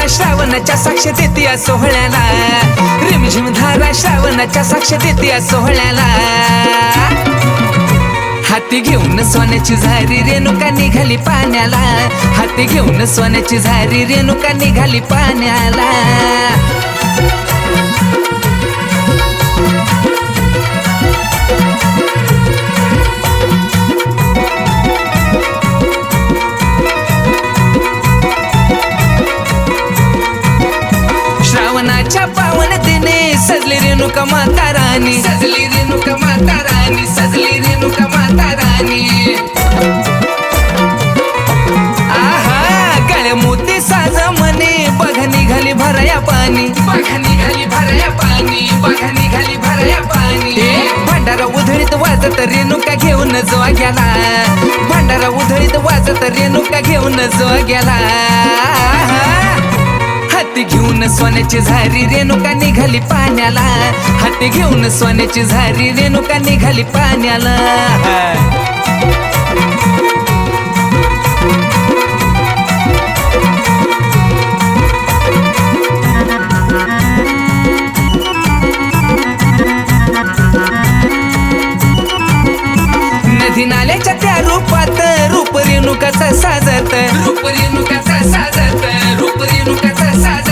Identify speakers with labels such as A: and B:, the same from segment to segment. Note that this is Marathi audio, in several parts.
A: धारा श्रावणाच्या साक्ष देते या सोहळ्याला, रिमझिम धारा श्रावणाच्या साक्ष देते या सोहळ्याला. हाती घेऊन सोन्याची झारी रेणुका निघाली पाण्याला, हाती घेऊन सोन्याची झारी रेणुका निघाली पाण्याला. श्रावणाच्या पावन दिने सजली रेणुका माता राणी, सजली रेणुका माता राणी, सजली रेणुका माता राणी. आहा काळ्या मोती साज म्हणे बघा निघाली भराया पाणी, बघा निघाली भराया पाणी, बघा निघाली भराया पाणी. भंडारा उधळीत वाजत रेणुका घेऊन जो गेला, भंडारा उधळीत वाजत रेणुका घेऊन जो गेला. हाती घेऊन सोन्याची झारी रेणुका निघाली पाण्याला, हाती घेऊन सोन्याची झारी रेणुका निघाली पाण्याला. नदी नाल्याच्या त्या रूपात रूप रेणुकाचा साजत, रूप रेणुकाचा साजत, रूप रेणुकाचा साजत.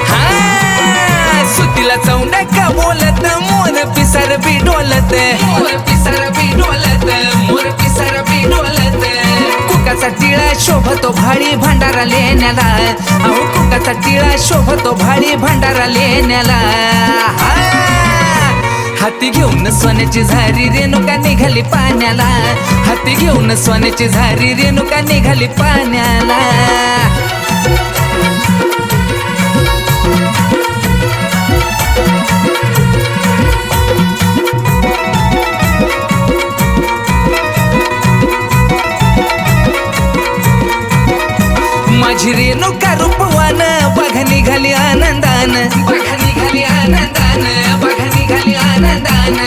A: हा सुतीला चौंडा बोलत मोर पिसार बी डोलत, मोर पिसार बी डोलत, मोर पिसार बी डोलत. कुकाचा टिळा शोभतो भाडी भंडारा लेण्याला, अहो कुकाचा टिळा शोभतो भाडी भंडारा लेण्याला. हाती घेऊन सोन्याची झारी रेणुका निघाली पाण्याला, हाती घेऊन सोन्याची झारी रेणुका निघाली पाण्याला. माझी रेणुका रूपवान बघा निघाली आनंदान, बघा निघाली आनंदान, बघा निघाली आनंदान.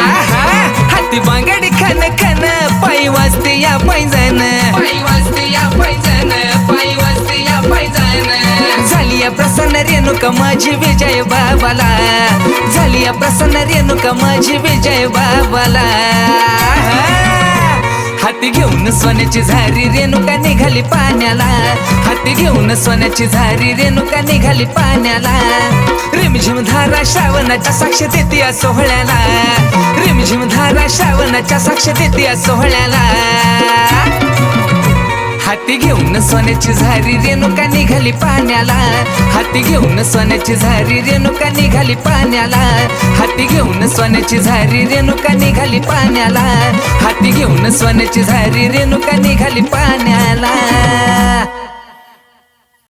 A: आहा हाती बांगडी खन खन पायी वाजते या पैजण, पायी वाजते या पैजण, पायी वाजते या पैजण. झाली या प्रसन्न रेणुका माझी विजय बाबाला, झाली या प्रसन्न रेणुका माझी विजय बाबाला. हाती घेऊन सोन्याची झारी रेणुका निघाली पाण्याला, हाती घेऊन सोन्याची झारी रेणुका निघाली पाण्याला. रिमझिम धारा श्रावणाच्या साक्ष देते या सोहळ्याला, रिमझिम धारा श्रावणाच्या साक्ष देते या सोहळ्याला. हाती घेऊन सोन्याची झारी रेणुका निघाली पाण्याला, हाती घेऊन सोन्याची झारी रेणुका निघाली पाण्याला, हाती घेऊन सोन्याची झारी रेणुका निघाली पाण्याला, हाती घेऊन सोन्याची झारी रेणुका निघाली पाण्याला.